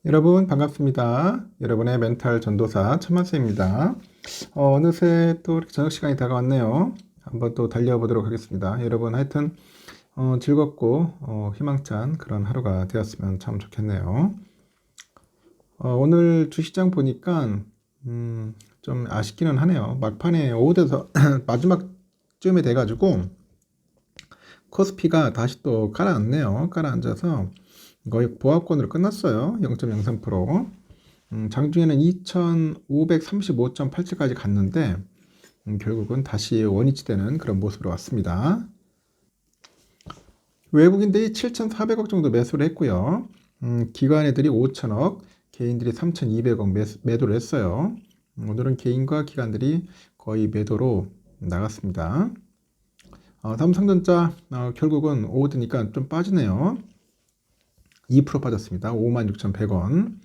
여러분 반갑습니다. 여러분의 멘탈 전도사 천만세입니다. 어느새 또 이렇게 저녁 시간이 다가왔네요. 한번 또 달려보도록 하겠습니다. 여러분 하여튼 즐겁고 희망찬 그런 하루가 되었으면 참 좋겠네요. 오늘 주시장 보니까 좀 아쉽기는 하네요. 막판에 오후 돼서 마지막쯤에 돼가지고 코스피가 다시 또 가라앉네요. 가라앉아서 거의 보합권으로 끝났어요. 0.03%. 장중에는 2535.87까지 갔는데 결국은 다시 원위치되는 그런 모습으로 왔습니다. 외국인들이 7,400억 정도 매수를 했고요. 기관애들이 5천억, 개인들이 3,200억 매도를 했어요. 오늘은 개인과 기관들이 거의 매도로 나갔습니다. 삼성전자 결국은 오후 되니까 좀 빠지네요. 2% 빠졌습니다. 56,100원.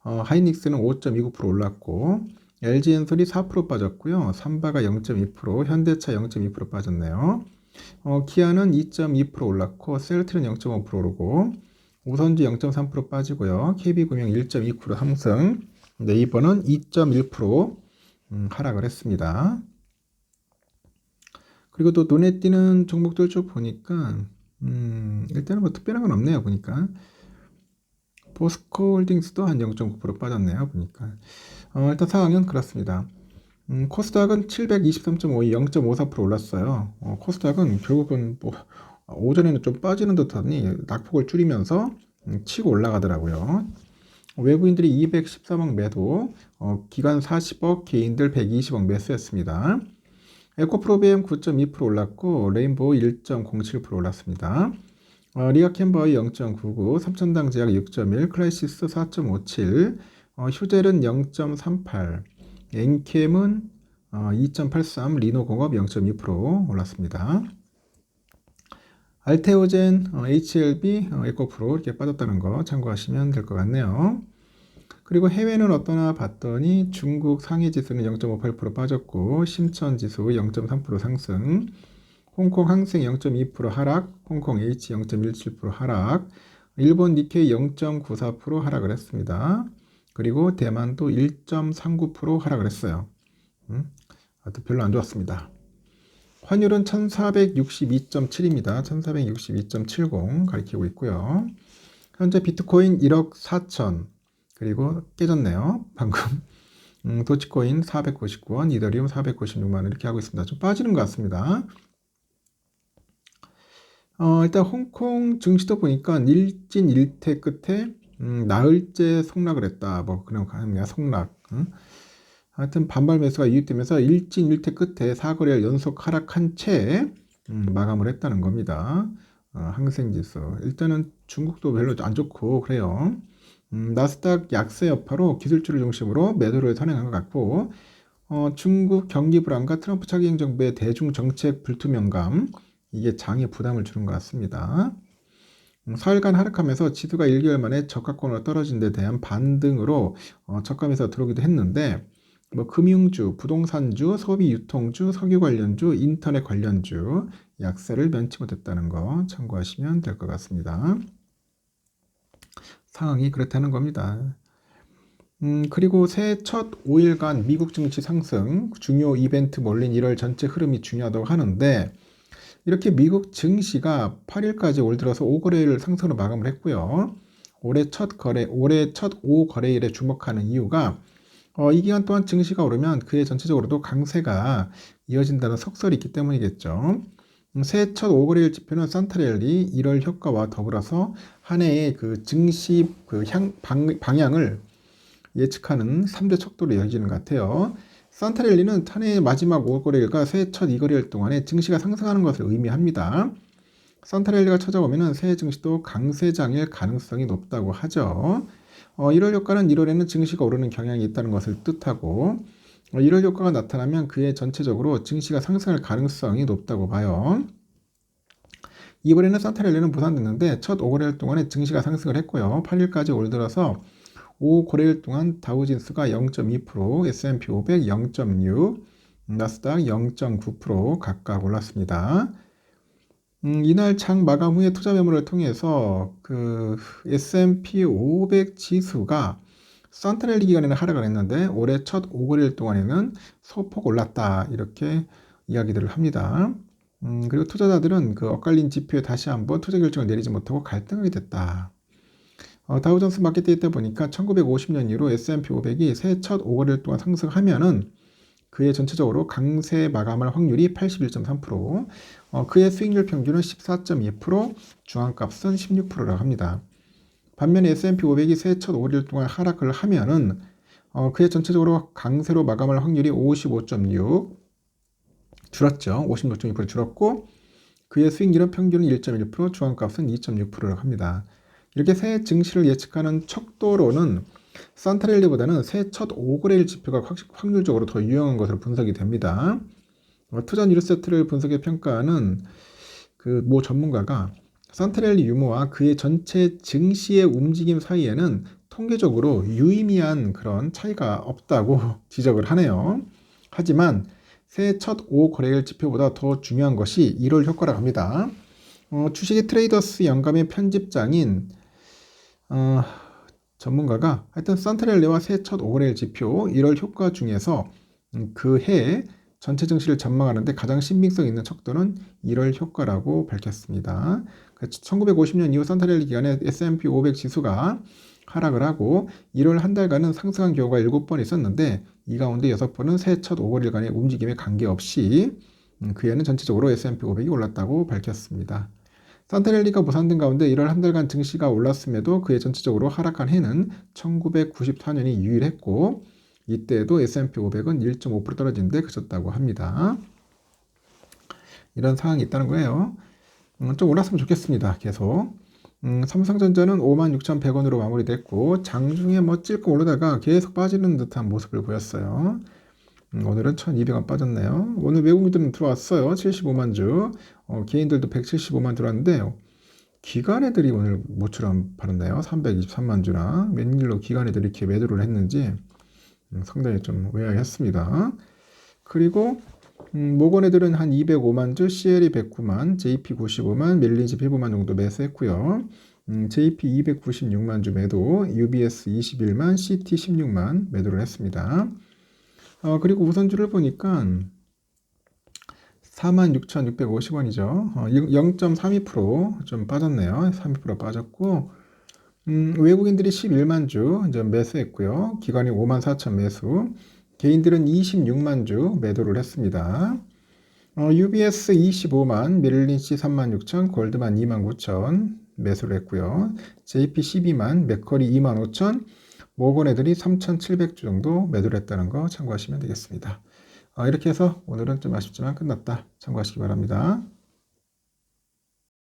하이닉스는 5.29% 올랐고 LG엔솔이 4% 빠졌고요. 삼바가 0.2%, 현대차 0.2% 빠졌네요. 기아는 2.2% 올랐고 셀트리는 0.5% 오르고 우선주 0.3% 빠지고요. KB금융 1.2% 상승, 네이버는 2.1% 하락을 했습니다. 그리고 또 눈에 띄는 종목들 쭉 보니까 일단은 뭐 특별한 건 없네요. 보니까 포스코홀딩스도 한 0.9% 빠졌네요. 보니까 일단 상황은 그렇습니다. 코스닥은 723.52, 0.54% 올랐어요. 코스닥은 결국은 뭐 오전에는 좀 빠지는 듯하니 낙폭을 줄이면서 치고 올라가더라고요. 외부인들이 213억 매도, 기관 40억, 개인들 120억 매수했습니다. 에코프로비엠 9.2% 올랐고 레인보우 1.07% 올랐습니다. 리아캠버의 0.99, 삼천당제약 6.1, 클래시스 4.57, 휴젤은 0.38, 엔캠은 2.83, 리노공업 0.2% 올랐습니다. 알테오젠, HLB, 에코프로 이렇게 빠졌다는 거 참고하시면 될 것 같네요. 그리고 해외는 어떠나 봤더니 중국 상해지수는 0.58% 빠졌고 심천지수 0.3% 상승, 홍콩 항생 0.2% 하락, 홍콩 H 0.17% 하락, 일본 니케이 0.94% 하락을 했습니다. 그리고 대만도 1.39% 하락을 했어요. 별로 안 좋았습니다. 환율은 1462.7입니다. 1462.70 가리키고 있고요. 현재 비트코인 1억 4천, 그리고 깨졌네요. 방금. 도치코인 499원, 이더리움 496만원 이렇게 하고 있습니다. 좀 빠지는 것 같습니다. 일단 홍콩 증시도 보니까 일진 일퇴 끝에 나흘째 속락을 했다. 뭐 그런 거 아니냐, 속락. 하여튼 반발 매수가 유입되면서 일진 일퇴 끝에 4거래일 연속 하락한 채 마감을 했다는 겁니다. 항생지수. 일단은 중국도 별로 안 좋고 그래요. 나스닥 약세 여파로 기술주를 중심으로 매도를 선행한 것 같고 중국 경기 불안과 트럼프 차기 행정부의 대중 정책 불투명감, 이게 장에 부담을 주는 것 같습니다. 4일간 하락하면서 지수가 1개월 만에 저가권으로 떨어진 데 대한 반등으로 저가에서 들어오기도 했는데 뭐 금융주, 부동산주, 소비 유통주, 석유 관련주, 인터넷 관련주 약세를 면치 못했다는 거 참고하시면 될 것 같습니다. 상황이 그렇다는 겁니다. 그리고 새해 첫 5일간 미국 증시 상승, 중요 이벤트 몰린 1월 전체 흐름이 중요하다고 하는데 이렇게 미국 증시가 8일까지 올 들어서 5거래일 상승으로 마감을 했고요. 올해 첫 5거래일에 주목하는 이유가 이 기간 동안 증시가 오르면 그에 전체적으로도 강세가 이어진다는 석설이 있기 때문이겠죠. 새해 첫 5거래일 지표는 산타랠리 1월 효과와 더불어서 한 해의 그 증시 방향을 예측하는 3대 척도로 이어지는 것 같아요. 산타랠리는 한 해의 마지막 5거래일과 새해 첫 2거래일 동안에 증시가 상승하는 것을 의미합니다. 산타랠리가 찾아오면 새해 증시도 강세장일 가능성이 높다고 하죠. 1월 효과는 1월에는 증시가 오르는 경향이 있다는 것을 뜻하고 1월 효과가 나타나면 그에 전체적으로 증시가 상승할 가능성이 높다고 봐요. 이번에는 산타랠리는 무산됐는데 첫 5거래일 동안에 증시가 상승을 했고요. 8일까지 올 들어서 5거래일 동안 다우지수가 0.2%, S&P 500 0.6, 나스닥 0.9% 각각 올랐습니다. 이날 장 마감 후에 투자 매물을 통해서 그 S&P 500 지수가 선트랠리 기간에는 하락을 했는데 올해 첫 5거래일 동안에는 소폭 올랐다 이렇게 이야기들을 합니다. 그리고 투자자들은 그 엇갈린 지표에 다시 한번 투자 결정을 내리지 못하고 갈등하게 됐다. 다우존스 마켓 데이터 보니까 1950년 이후로 S&P 500이 새해 첫 5거래일 동안 상승하면은 그의 전체적으로 강세 마감할 확률이 81.3%, 그의 수익률 평균은 14.2%, 중앙값은 16%라고 합니다. 반면에 S&P 500이 새해 첫 5일 동안 하락을 하면은 그의 전체적으로 강세로 마감할 확률이 55.6 줄었죠. 56.6% 줄었고 그의 수익률은 평균은 1.1%, 중앙값은 2.6%라고 합니다. 이렇게 새해 증시를 예측하는 척도로는 산타랠리보다는 새해 첫 5거래일 지표가 확률적으로 더 유용한 것으로 분석이 됩니다. 투자 뉴스세트를 분석해 평가하는 그 모 전문가가 산타랠리 유무와 그의 전체 증시의 움직임 사이에는 통계적으로 유의미한 그런 차이가 없다고 지적을 하네요. 하지만 새해 첫 5거래일 지표보다 더 중요한 것이 1월 효과라고 합니다. 주식의 트레이더스 연감의 편집장인 전문가가 하여튼 산타랠리와 새해 첫 5거래일 지표 1월 효과 중에서 그 해 전체 증시를 전망하는데 가장 신빙성 있는 척도는 1월 효과라고 밝혔습니다. 1950년 이후 산타랠리 기간에 S&P 500 지수가 하락을 하고 1월 한 달간은 상승한 경우가 7번 있었는데 이 가운데 6번은 새해 첫 5거래일간의 움직임에 관계없이 그 해는 전체적으로 S&P 500이 올랐다고 밝혔습니다. 산타랠리가 무산된 가운데 1월 한 달간 증시가 올랐음에도 그해 전체적으로 하락한 해는 1994년이 유일했고 이때에도 S&P 500은 1.5% 떨어진 데 그쳤다고 합니다. 이런 상황이 있다는 거예요. 좀 올랐으면 좋겠습니다. 계속. 삼성전자는 56,100원으로 마무리됐고 장중에 뭐 찔끔 오르다가 계속 빠지는 듯한 모습을 보였어요. 오늘은 1,200원 빠졌네요. 오늘 외국인들은 들어왔어요. 75만 주. 개인들도 175만 들어왔는데 기관 애들이 오늘 모처럼 받았네요. 323만 주나. 웬일로 기관 애들이 이렇게 매도를 했는지 상당히 좀 의아했습니다. 그리고 모건 애들은 한 205만 주, CL이 109만, JP 95만, 멜린지 15만 정도 매수했고요. JP 296만 주 매도, UBS 21만, CT 16만 매도를 했습니다. 그리고 우선주를 보니까 46,650원이죠. 0.32%좀 빠졌네요. 32% 빠졌고 외국인들이 11만 주 이제 매수했고요. 기관이 5만 4천 매수, 개인들은 26만 주 매도를 했습니다. UBS 25만, 메릴린치 3만 6천, 골드만 2만 9천 매수를 했고요. JP 12만, 맥커리 2만 5천, 모건 애들이 3,700주 정도 매도를 했다는 거 참고하시면 되겠습니다. 이렇게 해서 오늘은 좀 아쉽지만 끝났다. 참고하시기 바랍니다.